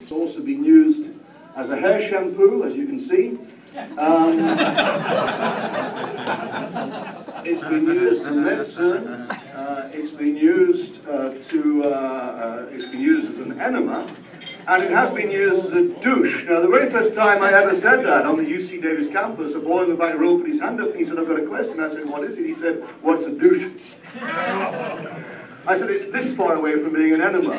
It's also been used as a hair shampoo, as you can see. It's been used as medicine. It's been used as an enema, and it has been used as a douche. Now, the very first time I ever said that on the UC Davis campus, a boy in the back row put his hand up and he said, "I've got a question." I said, "What is it?" He said, "What's a douche?" I said, "It's this far away from being an enema."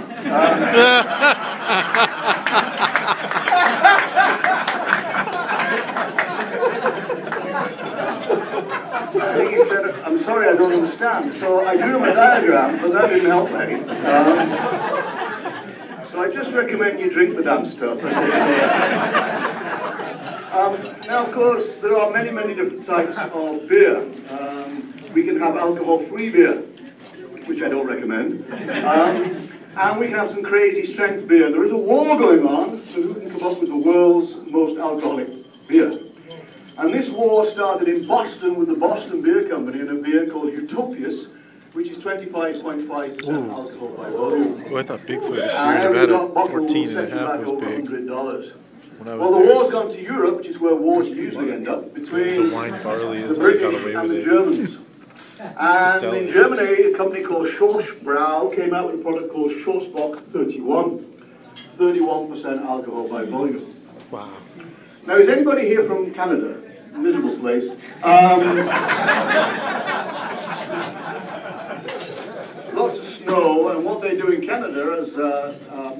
He said, "I'm sorry, I don't understand." So I drew him a diagram, but that didn't help me. So I just recommend you drink the damn stuff. Now, of course, there are many, many different types of beer. We can have alcohol-free beer, which I don't recommend. And we can have some crazy strength beer. There is a war going on for who can come up with the world's most alcoholic beer. And this war started in Boston with the Boston Beer Company and a beer called Utopias, which is 25.5% alcohol by volume. Oh, I thought Bigfoot is about a 14.5 was big. $100. Well, the war's gone to Europe, which is where wars usually end up, between the British and the Germans. And in Germany, a company called Schorschbrau came out with a product called Schwarzbock 31% alcohol by volume. Wow. Now, is anybody here from Canada? Miserable place. Lots of snow, and what they do in Canada, as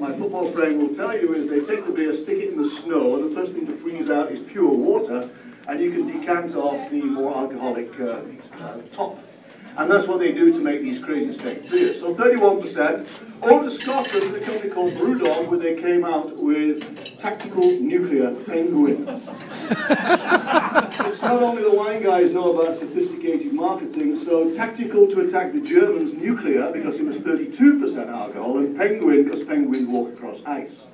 my football friend will tell you, is they take the beer, stick it in the snow, and the first thing to freeze out is pure water, and you can decant off the more alcoholic top. And that's what they do to make these crazy strength beers. So 31%. Over to Scotland, a company called Brewdog, where they came out with Tactical Nuclear Penguin. It's not only the wine guys know about sophisticated marketing, so tactical to attack the Germans, nuclear, because it was 32% alcohol, and penguin, because penguins walk across ice.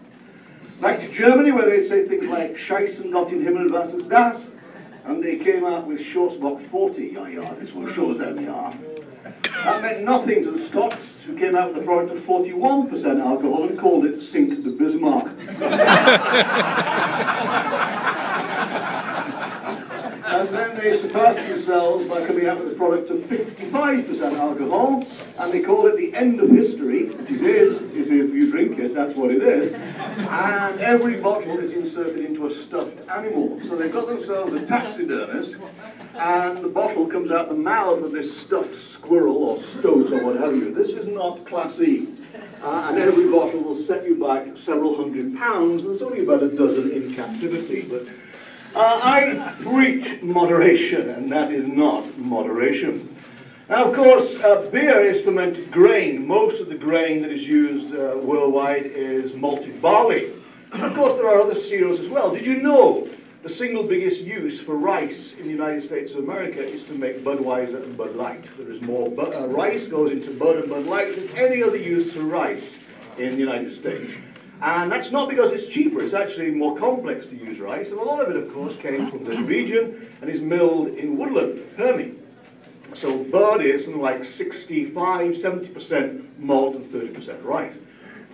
Back to Germany, where they say things like Scheißen Gott in Himmel, was ist das? And they came out with Schwarzbock 40. Ja, this will show them, ja. That meant nothing to the Scots, who came out with a product of 41% alcohol and called it Sink the Bismarck. And then they surpassed themselves by coming out with a product of 55% alcohol, and they call it the end of history, which it is if you drink it, that's what it is. And every bottle is inserted into a stuffed animal. So they've got themselves a taxidermist, and the bottle comes out the mouth of this stuffed squirrel or stoat or what have you. This is not classy. And every bottle will set you back several £100s, and there's only about a dozen in captivity. But I preach moderation, and that is not moderation. Now, of course, beer is fermented grain. Most of the grain that is used worldwide is malted barley. Of course, there are other cereals as well. Did you know the single biggest use for rice in the United States of America is to make Budweiser and Bud Light? There is more rice goes into Bud and Bud Light than any other use for rice in the United States. And that's not because it's cheaper, it's actually more complex to use rice. And a lot of it, of course, came from this region and is milled in Woodland, Hermie. So Bud is something like 65–70% malt and 30% rice.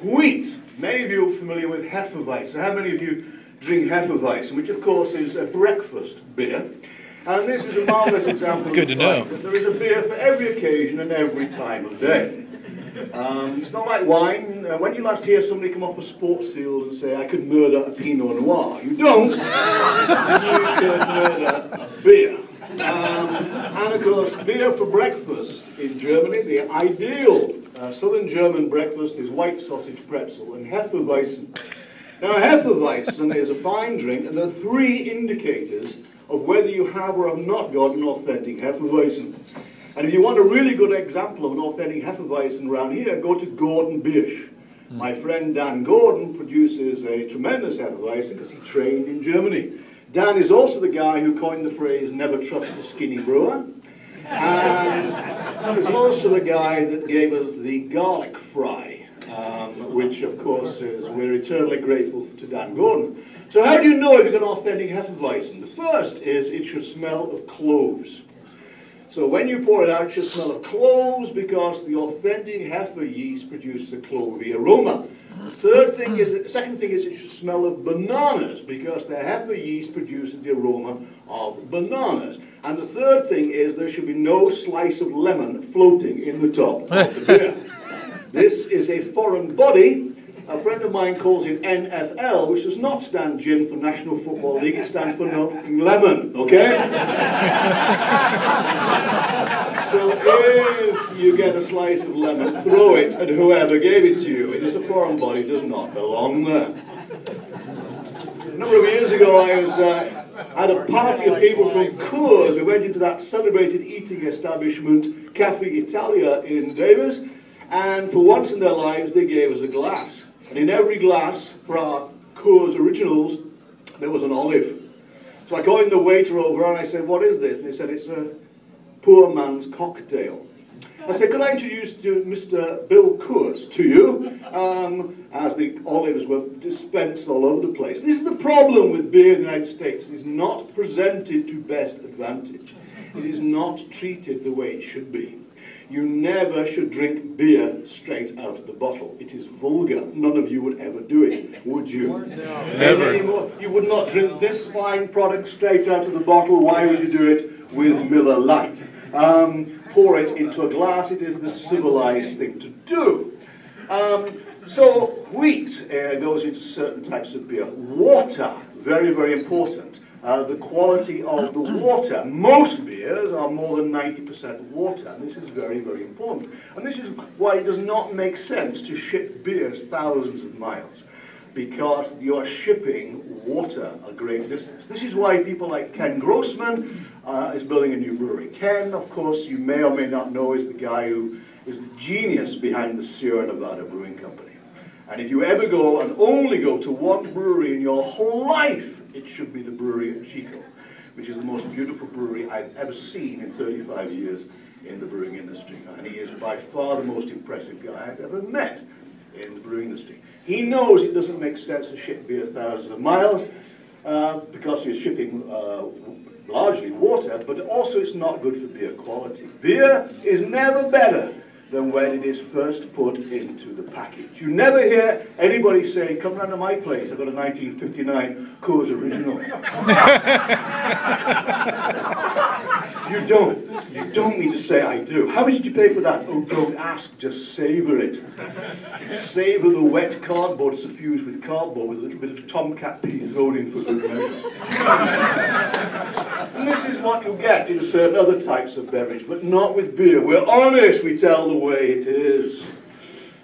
Wheat. Many of you are familiar with Hefeweizen. So how many of you drink Hefeweizen, which of course is a breakfast beer? And this is a marvelous example Good to know. That there is a beer for every occasion and every time of day. It's not like wine. When you last hear somebody come off a sports field and say, "I could murder a Pinot Noir," you don't. You can murder a beer. And of course, beer for breakfast in Germany, the ideal southern German breakfast is white sausage pretzel and Hefeweizen. Now, Hefeweizen is a fine drink, and there are three indicators of whether you have or have not got an authentic Hefeweizen. And if you want a really good example of an authentic Hefeweizen around here, go to Gordon Biersch. My friend Dan Gordon produces a tremendous Hefeweizen because he trained in Germany. Dan is also the guy who coined the phrase, "never trust a skinny brewer." And he's also the guy that gave us the garlic fry, which of course we're eternally grateful to Dan Gordon. So how do you know if you've got an authentic Hefeweizen? The first is it should smell of cloves. So when you pour it out, it should smell of cloves because the authentic heifer yeast produces a clovey aroma. The second thing is it should smell of bananas, because the heifer yeast produces the aroma of bananas. And the third thing is there should be no slice of lemon floating in the top of the beer. This is a foreign body. A friend of mine calls it NFL, which does not stand, Jim, for National Football League. It stands for Nothing Lemon, okay? So if you get a slice of lemon, throw it at whoever gave it to you. It is a foreign body, it does not belong there. A number of years ago, I was at a party of people from Coors. We went into that celebrated eating establishment, Cafe Italia in Davis, and for once in their lives, they gave us a glass. And in every glass, for our Coors Originals, there was an olive. So I called the waiter over and I said, "What is this?" And they said, "It's a poor man's cocktail." I said, "Could I introduce Mr. Bill Coors to you?" As the olives were dispensed all over the place. This is the problem with beer in the United States. It is not presented to best advantage. It is not treated the way it should be. You never should drink beer straight out of the bottle. It is vulgar. None of you would ever do it, would you? No. Never. You would not drink this fine product straight out of the bottle. Why would you do it with Miller Lite? Pour it into a glass. It is the civilized thing to do. So wheat goes into certain types of beer. Water, very, very important. The quality of the water. Most beers are more than 90% water, and this is very, very important. And this is why it does not make sense to ship beers thousands of miles, because you're shipping water a great distance. This is why people like Ken Grossman is building a new brewery. Ken, of course, you may or may not know, is the guy who is the genius behind the Sierra Nevada Brewing Company. And if you ever go and only go to one brewery in your whole life, it should be the brewery at Chico, which is the most beautiful brewery I've ever seen in 35 years in the brewing industry. And he is by far the most impressive guy I've ever met in the brewing industry. He knows it doesn't make sense to ship beer thousands of miles because you're shipping largely water, but also it's not good for beer quality. Beer is never better than when it is first put into the package. You never hear anybody say, "Come round to my place, I've got a 1959 Coors Original." You don't. You don't need to say, "I do." "How much did you pay for that?" "Oh, don't ask, just savor it." Savor the wet cardboard suffused with cardboard with a little bit of tomcat pea thrown in for good measure. And this is what you get in certain other types of beverage, but not with beer. We're honest, we tell the way it is.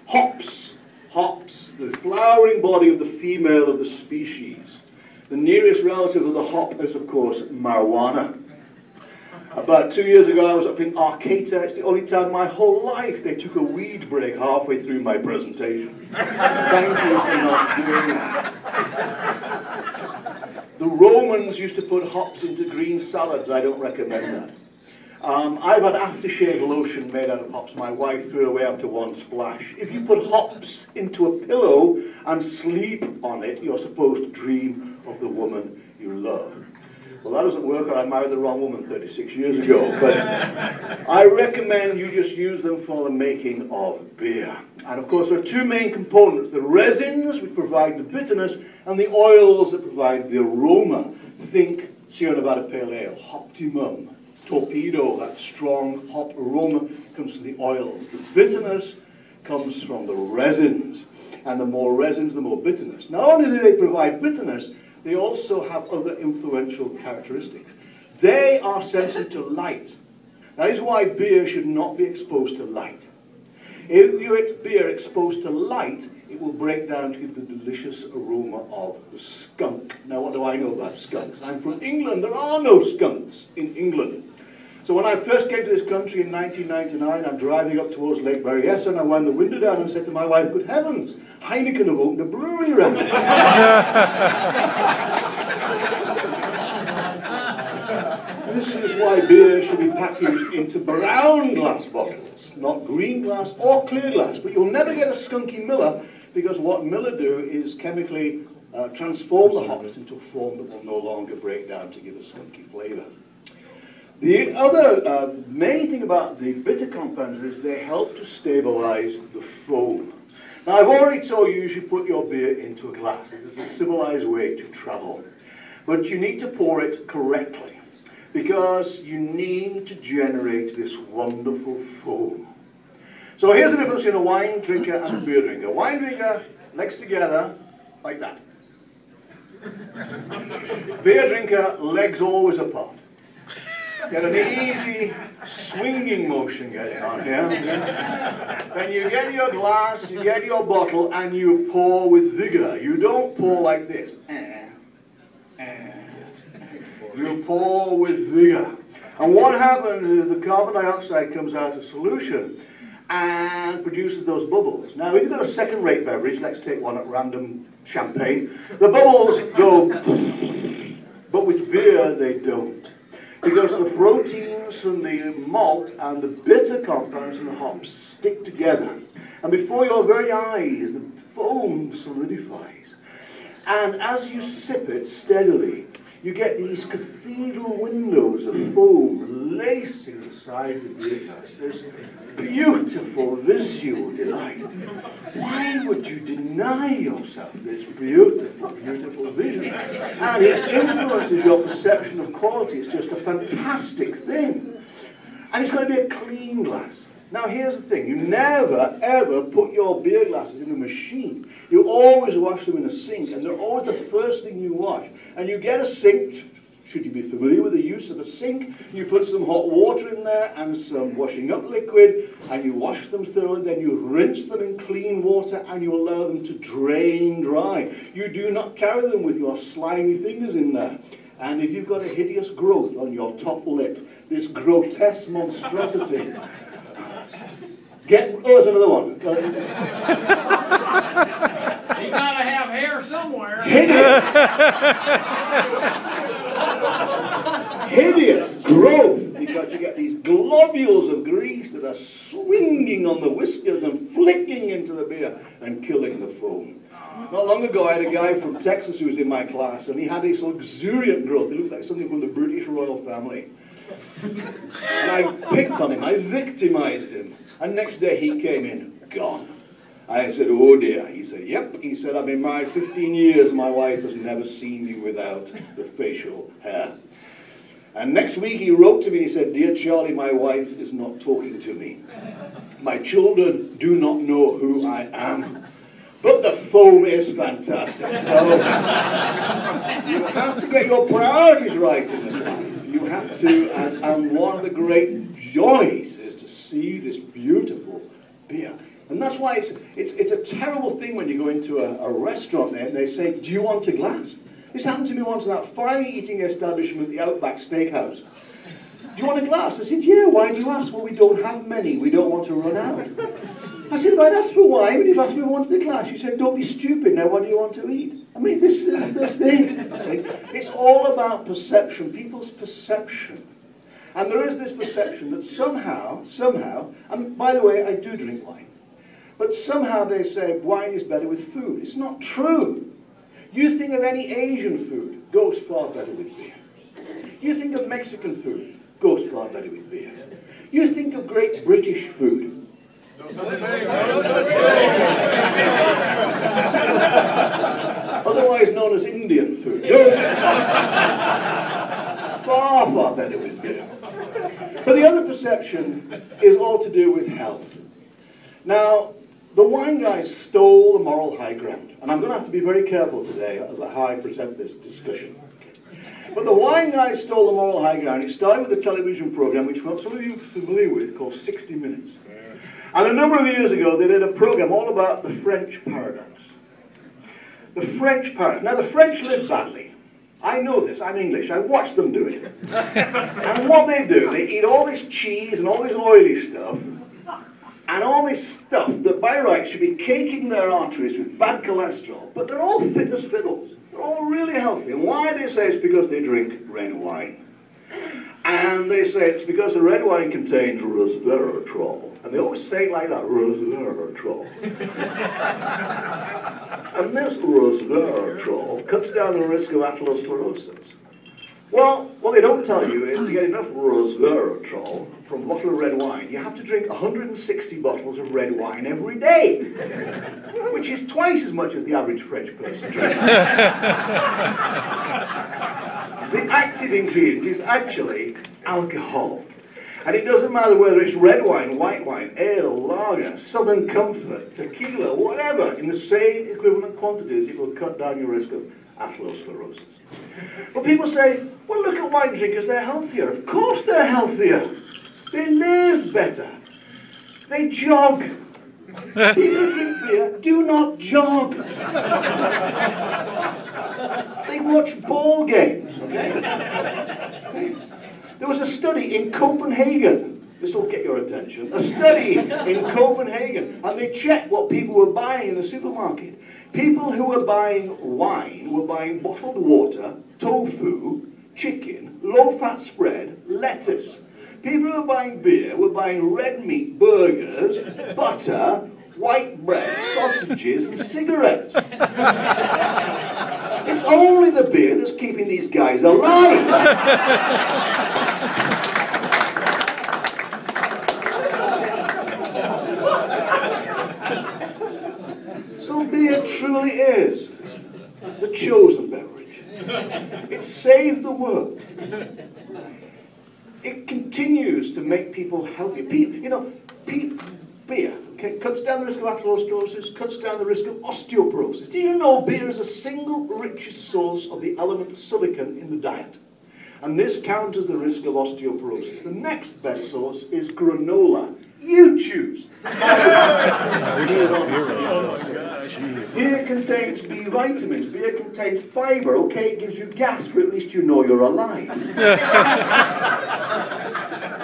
Hops. Hops, the flowering body of the female of the species. The nearest relative of the hop is, of course, marijuana. About 2 years ago, I was up in Arcata. It's the only time in my whole life they took a weed break halfway through my presentation. Thank you for not doing that. The Romans used to put hops into green salads. I don't recommend that. I've had aftershave lotion made out of hops. My wife threw it away after one splash. If you put hops into a pillow and sleep on it, you're supposed to dream of the woman you love. Well, that doesn't work, or I married the wrong woman 36 years ago. But I recommend you just use them for the making of beer. And of course, there are two main components: the resins, which provide the bitterness, and the oils that provide the aroma. Think Sierra Nevada Pale Ale, Optimum, Torpedo, that strong hop aroma comes from the oils. The bitterness comes from the resins. And the more resins, the more bitterness. Not only do they provide bitterness, they also have other influential characteristics. They are sensitive to light. That is why beer should not be exposed to light. If you eat beer exposed to light, it will break down to give the delicious aroma of the skunk. Now, what do I know about skunks? I'm from England. There are no skunks in England. So when I first came to this country in 1999, I'm driving up towards Lake Berryessa, and I wound the window down and said to my wife, "Good heavens, Heineken have opened a brewery around here." This is why beer should be packaged into brown glass bottles, not green glass or clear glass. But you'll never get a skunky Miller, because what Miller do is chemically transform the hops into a form that will no longer break down to give a skunky flavor. The other main thing about the bitter compounds is they help to stabilize the foam. Now, I've already told you should put your beer into a glass. It is a civilized way to travel. But you need to pour it correctly, because you need to generate this wonderful foam. So here's the difference between a wine drinker and a beer drinker. Wine drinker, legs together, like that. Beer drinker, legs always apart. Get an easy swinging motion going on here. Then you get your glass, you get your bottle, and you pour with vigor. You don't pour like this. You pour with vigor. And what happens is the carbon dioxide comes out of solution and produces those bubbles. Now, if you've got a second-rate beverage, let's take one at random, champagne, the bubbles go, but with beer they don't. Because the proteins from the malt and the bitter compounds in the hops stick together. And before your very eyes, the foam solidifies. And as you sip it steadily, you get these cathedral windows of foam lacing the side of the beer glass. This beautiful visual delight. Why would you deny yourself this beautiful, beautiful vision? And it influences your perception of quality. It's just a fantastic thing. And it's going to be a clean glass. Now here's the thing, you never ever put your beer glasses in a machine. You always wash them in a sink, and they're always the first thing you wash. And you get a sink, should you be familiar with the use of a sink, you put some hot water in there and some washing up liquid, and you wash them thoroughly, then you rinse them in clean water, and you allow them to drain dry. You do not carry them with your slimy fingers in there. And if you've got a hideous growth on your top lip, this grotesque monstrosity, oh, there's another one. You gotta have hair somewhere. Hideous growth, because you get these globules of grease that are swinging on the whiskers and flicking into the beer and killing the foam. Not long ago, I had a guy from Texas who was in my class, and he had this luxuriant growth. He looked like something from the British royal family. And I picked on him, I victimized him, and next day he came in, gone. I said, oh dear. He said, yep. He said, I've been married 15 years, my wife has never seen me without the facial hair. And next week he wrote to me, he said, dear Charlie, my wife is not talking to me. My children do not know who I am. But the foam is fantastic. So you have to get your priorities right in this life. You have to, and one of the great joys is to see this beautiful beer. And that's why it's a terrible thing when you go into a restaurant there and they say, do you want a glass? This happened to me once in that fine eating establishment, the Outback Steakhouse. Do you want a glass? I said, yeah, why do you ask? Well, we don't have many. We don't want to run out. I said, if I'd asked for wine, when you've asked me if I wanted a glass, you said, don't be stupid, now what do you want to eat? I mean, this is the thing. It's all about perception, people's perception. And there is this perception that somehow, and by the way, I do drink wine, but somehow they say wine is better with food. It's not true. You think of any Asian food, goes far better with beer. You think of Mexican food, goes far better with beer. You think of great British food, otherwise known as Indian food, far, far better with beer. But the other perception is all to do with health. Now, the wine guys stole the moral high ground, and I'm going to have to be very careful today about how I present this discussion. But the wine guys stole the moral high ground. It started with a television program, which some of you are familiar with, called 60 Minutes. And a number of years ago, they did a program all about the French paradox. The French paradox. Now, the French live badly. I know this. I'm English. I watch them do it. And what they do, they eat all this cheese and all this oily stuff, and all this stuff that by rights should be caking their arteries with bad cholesterol. But they're all fit as fiddles. They're all really healthy. And why they say it's because they drink red wine. And they say it's because the red wine contains resveratrol. And they always say it like that, resveratrol. And this resveratrol cuts down the risk of atherosclerosis. Well, what they don't tell you is to get enough resveratrol, from a bottle of red wine, you have to drink 160 bottles of red wine every day, which is twice as much as the average French person drinks. The active ingredient is actually alcohol. And it doesn't matter whether it's red wine, white wine, ale, lager, Southern Comfort, tequila, whatever, in the same equivalent quantities, it will cut down your risk of atherosclerosis. But people say, well, look at wine drinkers, they're healthier. Of course they're healthier. They live better. They jog. People who drink beer do not jog. They watch ball games, okay? There was a study in Copenhagen. This will get your attention. A study in Copenhagen. And they checked what people were buying in the supermarket. People who were buying wine were buying bottled water, tofu, chicken, low-fat spread, lettuce. People who were buying beer were buying red meat burgers, butter, white bread, sausages, and cigarettes. It's only the beer that's keeping these guys alive. So beer truly is the chosen beverage. It saved the world. It continues to make people healthier. Beer cuts down the risk of atherosclerosis, cuts down the risk of osteoporosis. Do you know beer is the single richest source of the element silicon in the diet? And this counters the risk of osteoporosis. The next best source is granola. You choose. Beer contains B vitamins. Beer contains fiber. Okay, it gives you gas, but at least you know you're alive.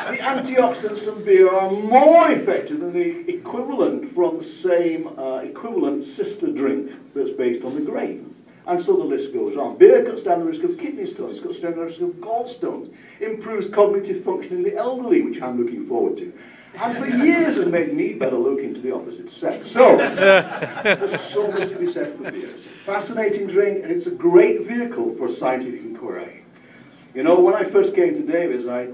The antioxidants in beer are more effective than the equivalent from the same equivalent sister drink that's based on the grains. And so the list goes on. Beer cuts down the risk of kidney stones, cuts down the risk of gallstones, improves cognitive function in the elderly, which I'm looking forward to. And for years it made me better looking to the opposite sex. So, there's so much to be said for beer. It's a fascinating drink, and it's a great vehicle for scientific inquiry. You know, when I first came to Davis, I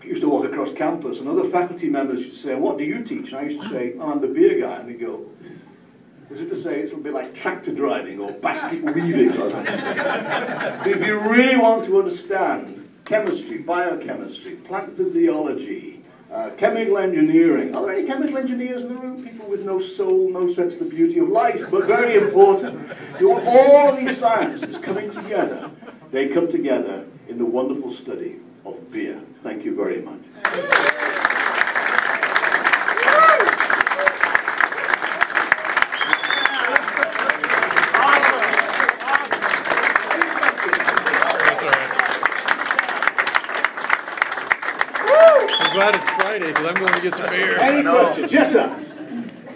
used to walk across campus, and other faculty members used to say, what do you teach? And I used to say, oh, I'm the beer guy. And they go, as if to say it's a bit like tractor driving or basket weaving or something. So if you really want to understand chemistry, biochemistry, plant physiology, chemical engineering. Are there any chemical engineers in the room? People with no soul, no sense of the beauty of life, but very important. You want all of these sciences coming together. They come together in the wonderful study of beer. Thank you very much. I'm glad it's Friday because I'm going to get some beer. Any questions? Yes, sir.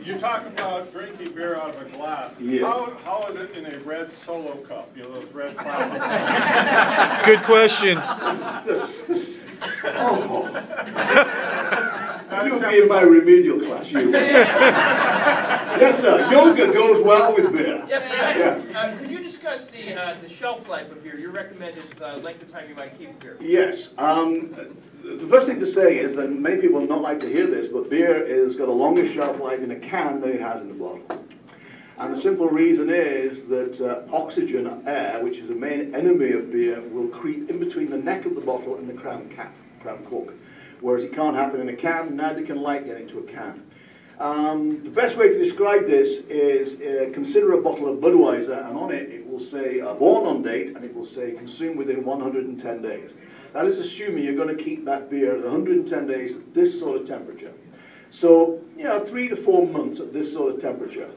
You talk about drinking beer out of a glass. Yeah. How is it in a red Solo cup? You know, those red plastic cups. Good question. You'll be in my remedial class, you. Yes, sir. Yoga goes well with beer. Yes, sir. Yeah. Could you discuss the shelf life of beer, your recommended length of time you might keep beer? Yes. The first thing to say is that many people will not like to hear this, but beer has got a longer shelf life in a can than it has in a bottle. And the simple reason is that oxygen, air, which is the main enemy of beer, will creep in between the neck of the bottle and the crown cork. Whereas it can't happen in a can, neither can light get into a can. The best way to describe this is consider a bottle of Budweiser, and on it, it will say born on date, and it will say consumed within 110 days. That is assuming you're going to keep that beer at 110 days at this sort of temperature. So, 3 to 4 months at this sort of temperature.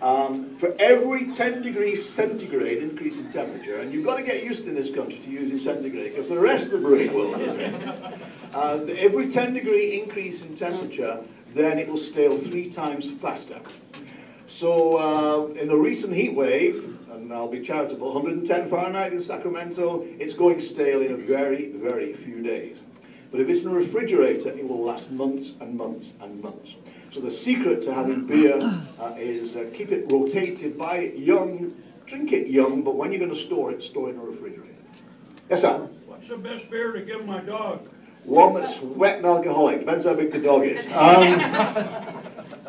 For every 10 degrees centigrade increase in temperature, and you've got to get used in this country to using centigrade, because the rest of the brewing world doesn't. Every 10 degree increase in temperature, then it will stale 3 times faster. So in the recent heat wave, and I'll be charitable, 110 Fahrenheit in Sacramento, it's going stale in a very, very few days. But if it's in a refrigerator, it will last months and months and months. So the secret to having beer is keep it rotated, buy it young, drink it young, but when you're going to store it in a refrigerator. Yes, sir? What's the best beer to give my dog? One that's wet and alcoholic. Depends how big the dog is.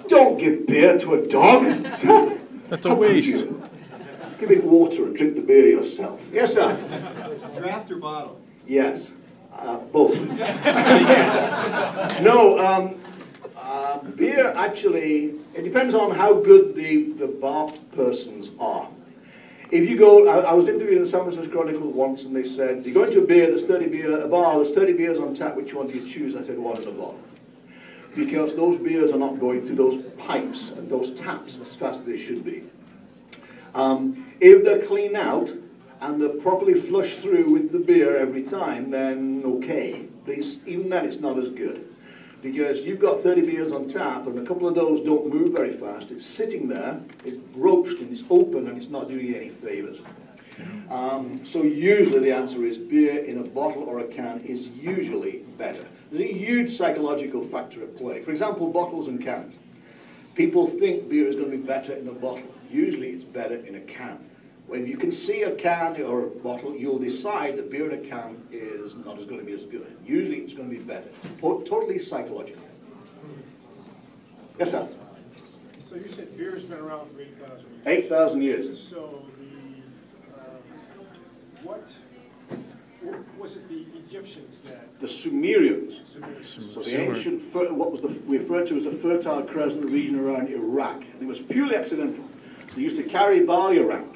Don't give beer to a dog. That's a waste. Give it water and drink the beer yourself. Yes, sir? Draft or bottle? Yes. Both. No, beer actually, it depends on how good the bar persons are. If you go, I was interviewed in the San Francisco Chronicle once, and they said, you go into a bar, there's 30 beers on tap, which one do you choose? I said, one in a bottle. Because those beers are not going through those pipes and those taps as fast as they should be. If they're clean out, and they're properly flushed through with the beer every time, then okay. Even then, it's not as good. Because you've got 30 beers on tap, and a couple of those don't move very fast. It's sitting there, it's broached, and it's open, and it's not doing you any favors. So usually the answer is beer in a bottle or a can is usually better. There's a huge psychological factor at play. For example, bottles and cans. People think beer is going to be better in a bottle. Usually it's better in a can. When you can see a can or a bottle, you'll decide that beer in a can is not going to be as good. Usually it's going to be better. Totally psychological. Yes, sir? So you said beer has been around for 8,000 years. 8,000 years. So what was it the Egyptians that? The Sumerians. Sumerians. So the ancient, what was we referred to as the Fertile Crescent region around Iraq. And it was purely accidental. They used to carry barley around,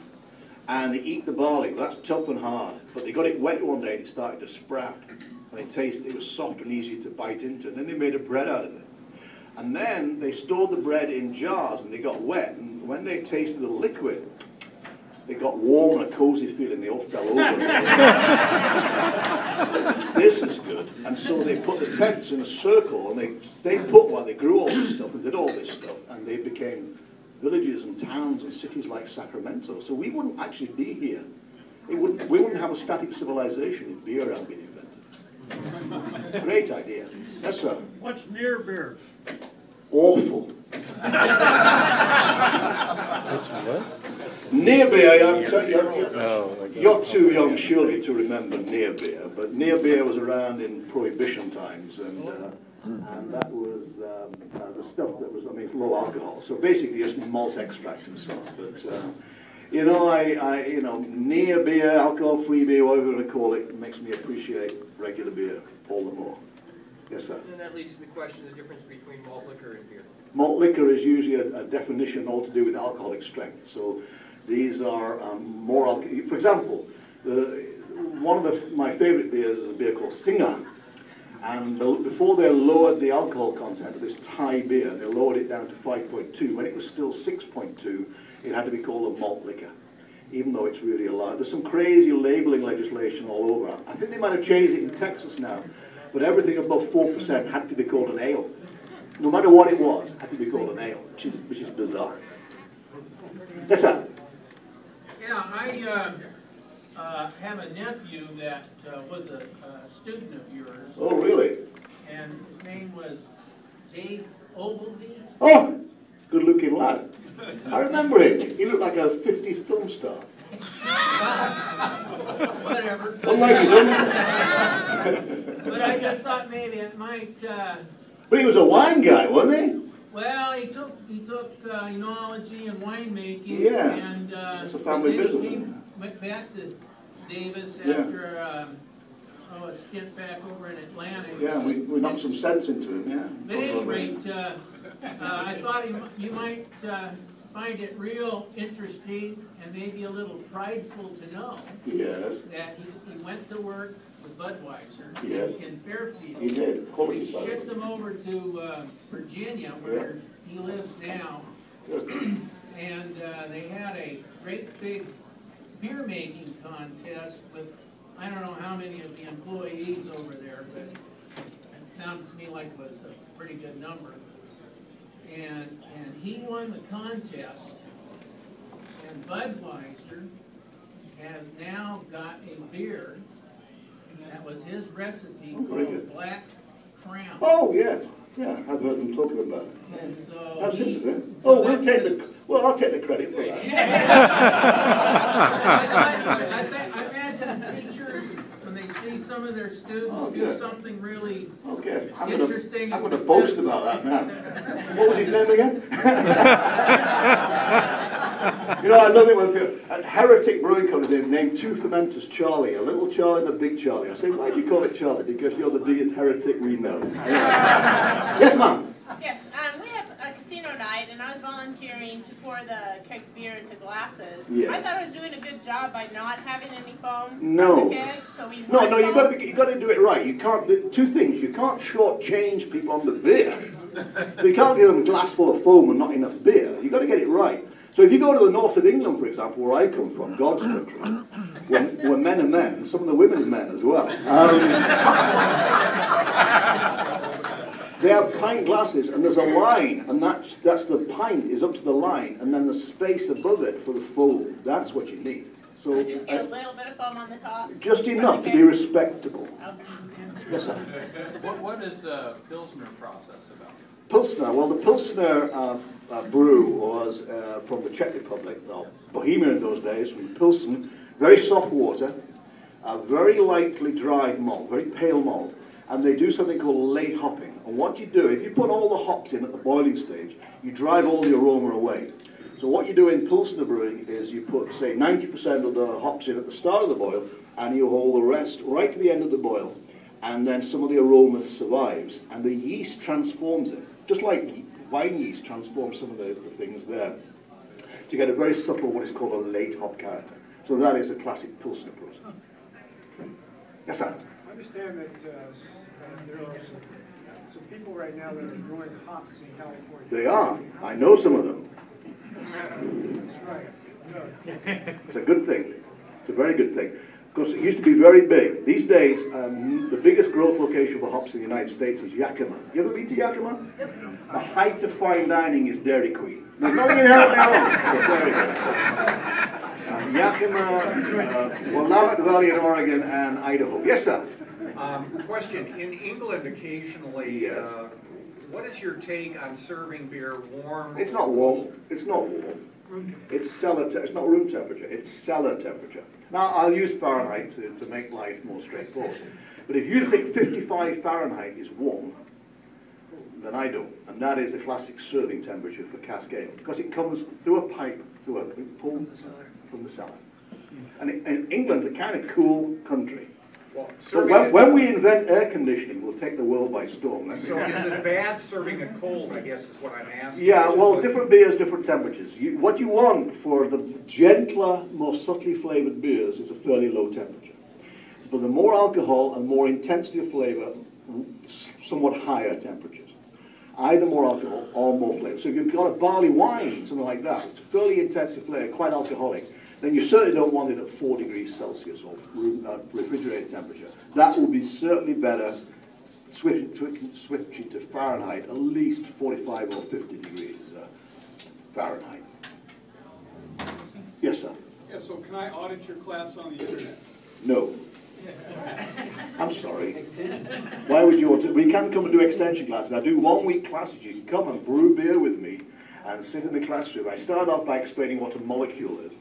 and they eat the barley. Well, that's tough and hard. But they got it wet one day, and it started to sprout. And it was soft and easy to bite into. And then they made a bread out of it. And then they stored the bread in jars, and they got wet. And when they tasted the liquid, they got warm and a cozy feeling. They all fell over. This is good. And so they put the tents in a circle, and they stayed put while they grew all this stuff and did all this stuff. And they became villages and towns and cities like Sacramento. So we wouldn't actually be here. We wouldn't have a static civilization if beer hadn't been invented. Great idea. Yes, sir. What's near beer? Awful. That's what? Near beer, Oh, you're too young surely to remember near beer, but near beer was around in Prohibition times, and that was the stuff that was, it's low alcohol, so basically just malt extract and stuff. But near beer, alcohol-free beer, whatever you want to call it, makes me appreciate regular beer all the more. Yes, sir. And that leads to the question of the difference between malt liquor and beer. Malt liquor is usually a definition all to do with alcoholic strength. So these are more alcohol. For example, one of my favorite beers is a beer called Singer. And before they lowered the alcohol content of this Thai beer, they lowered it down to 5.2. When it was still 6.2, it had to be called a malt liquor, even though it's really allowed. There's some crazy labeling legislation all over. I think they might have changed it in Texas now, but everything above 4% had to be called an ale. No matter what it was, it had to be called an ale, which is bizarre. Yes, sir. Yeah, I have a nephew that was a student of yours. Oh, really? And his name was Dave Ogilvy. Oh, good-looking lad. I remember him. He looked like a 50s film star. Whatever. Unlike his own. But I just thought maybe it might. But he was a wine guy, wasn't he? Well, he took enology and winemaking. Yeah. And That's a family business. He went back to Davis after a stint back over in Atlanta. Yeah, we knocked some sense into him, yeah. But at any rate, I thought you might find it real interesting and maybe a little prideful to know Yes. that he went to work with Budweiser Yes. in Fairfield. He did. Quality He side. shipped them over to Virginia, where he lives now, and they had a great big beer making contest with I don't know how many of the employees over there, but it sounds to me like it was a pretty good number. And he won the contest, and Budweiser has now got a beer that was his recipe called Black Crown. Oh, yes. Yeah, I've heard them talking about it. And so That's he's, interesting. so I'll take the credit for that. I imagine teachers, when they see some of their students Oh, do good. something really Okay, interesting. I'm and going to boast successful. about that now. What was his name again? You know, I love it when people, at Heretic Brewing Company, they've named two fermenters Charlie, a little Charlie and a big Charlie. I say, why do you call it Charlie? Because you're the biggest heretic we know. Yes, ma'am? Yes, we have a casino night, and I was volunteering to pour the keg beer into glasses. Yes. I thought I was doing a good job by not having any foam No. on the keg, so we No, want no, you've foam. got to do it right. You can't do two things. You can't shortchange people on the beer. So you can't give them a glass full of foam and not enough beer. You've got to get it right. So if you go to the north of England, for example, where I come from, God's country, where men are men, and some of the women are men as well. They have pint glasses, and there's a line, and that's the pint is up to the line, and then the space above it for the foam. That's what you need. So Just get a little bit of foam on the top. just enough to be respectable. Yes, sir. What is the Pilsner process about? Pilsner. Well, the Pilsner brew was from the Czech Republic, well, Bohemia in those days, from Pilsen. Very soft water, very lightly dried malt, very pale malt. And they do something called late hopping. And what you do, if you put all the hops in at the boiling stage, you drive all the aroma away. So what you do in Pilsner brewing is you put, say, 90% of the hops in at the start of the boil, and you hold the rest right to the end of the boil. And then some of the aroma survives, and the yeast transforms it. Just like wine yeast transforms some of the things there, to get a very subtle, what is called a late hop character. So that is a classic Pilsner process. Yes, sir? I understand that there are some people right now that are growing hops in California. They are. I know some of them. That's right. It's a good thing. It's a very good thing. Because it used to be very big. These days, the biggest growth location for hops in the United States is Yakima. You ever been to Yakima? The height of fine dining is Dairy Queen. There's no getting out there. Yakima, Willamette Valley in Oregon, and Idaho. Yes, sir? Question, in England occasionally, what is your take on serving beer warm? It's not warm. It's not warm. It's cellar. It's not room temperature. It's cellar temperature. Now I'll use Fahrenheit to make life more straightforward. But if you think 55 Fahrenheit is warm, then I don't. And that is the classic serving temperature for cask ale, because it comes through a pipe, through a pull from the cellar. And England's a kind of cool country. Well, So when we invent air conditioning, we'll take the world by storm. so is it bad serving it cold, I guess is what I'm asking. Yeah, well, different beers, different temperatures. What you want for the gentler, more subtly flavored beers is a fairly low temperature. But the more alcohol and more intensity of flavor, somewhat higher temperatures. Either more alcohol or more flavor. So if you've got a barley wine, something like that, it's fairly intensive flavor, quite alcoholic, then you certainly don't want it at 4 degrees Celsius or refrigerated temperature. That will be certainly better switching to Fahrenheit, at least 45 or 50 degrees Fahrenheit. Yes, sir? Yeah, so can I audit your class on the internet? No. I'm sorry. Why would you want to? We can come and do extension classes. I do 1 week classes. You can come and brew beer with me and sit in the classroom. I start off by explaining what a molecule is.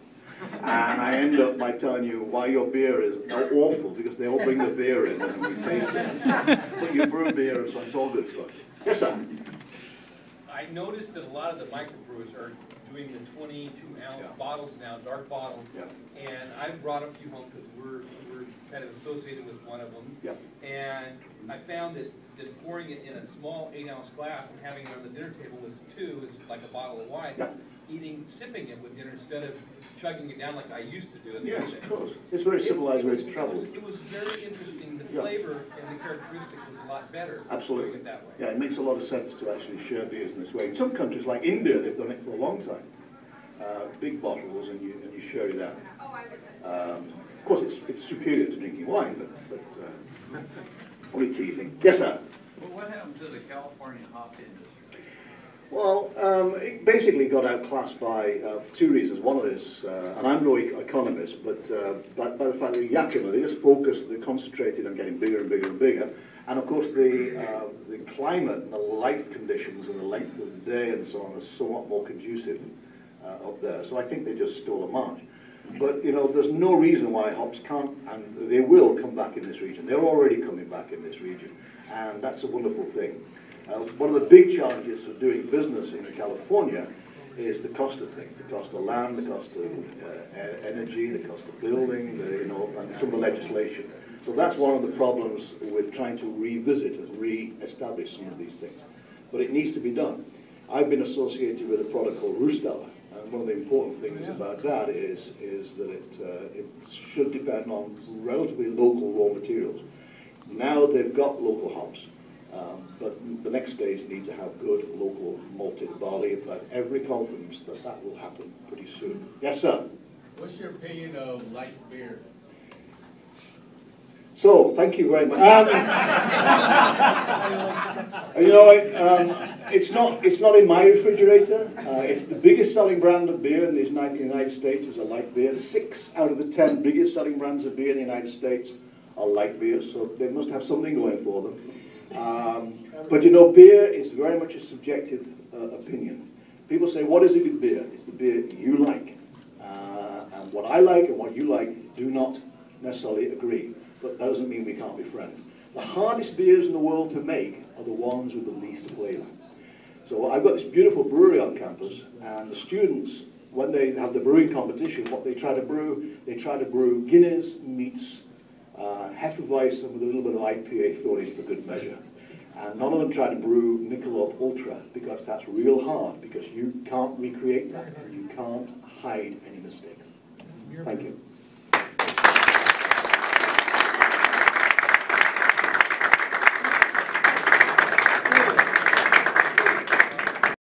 And I end up by telling you why your beer is awful, because they all bring the beer in and we taste it. But you brew beer and so it's all good stuff. Yes, sir? I noticed that a lot of the microbrewers are doing the 22-ounce bottles now, dark bottles. Yeah. And I brought a few home because we're kind of associated with one of them. Yeah. And I found that pouring it in a small 8-ounce glass and having it on the dinner table with 2 is like a bottle of wine. Yeah. Sipping it with dinner instead of chugging it down like I used to do it. Yes, of course. It's a very civilized way to travel. It was very interesting. The flavor and the characteristic was a lot better. Absolutely. Doing it that way. Yeah, it makes a lot of sense to actually share beers in this way. In some countries, like India, they've done it for a long time. Big bottles, and you share it out. Of course, it's superior to drinking wine, but only teasing. Yes, sir? Well, what happened to the California hop industry? Well, it basically got outclassed by 2 reasons. One of this, and I'm no economist, but by the fact that Yakima, they just focused, they concentrated on getting bigger and bigger and bigger. And of course, the climate and the light conditions and the length of the day and so on are somewhat more conducive up there. So I think they just stole a march. But, you know, there's no reason why hops can't, and they will come back in this region. They're already coming back in this region, and that's a wonderful thing. One of the big challenges of doing business in California is the cost of things, the cost of land, the cost of energy, the cost of building, you know, and some of the legislation. So that's one of the problems with trying to revisit and re-establish some of these things. But it needs to be done. I've been associated with a product called Roostella, and one of the important things about that is that it should depend on relatively local raw materials. Now they've got local hops, but the next stage need to have good local malted barley. I've had every confidence that that will happen pretty soon. Yes, sir? What's your opinion of light beer? So, thank you very much. You know, it's not in my refrigerator. It's the biggest selling brand of beer in the United States is a light beer. 6 out of the 10 biggest selling brands of beer in the United States are light beers, so they must have something going for them. But you know, beer is very much a subjective opinion. People say, what is a good beer? It's the beer you like. And what I like and what you like do not necessarily agree. But that doesn't mean we can't be friends. The hardest beers in the world to make are the ones with the least flavor. So I've got this beautiful brewery on campus, and the students, when they have the brewing competition, what they try to brew Guinness meets Hefeweizen with a little bit of IPA thrown in for good measure. And none of them try to brew Michelob Ultra, because that's real hard, because you can't recreate that, and you can't hide any mistakes. Thank you.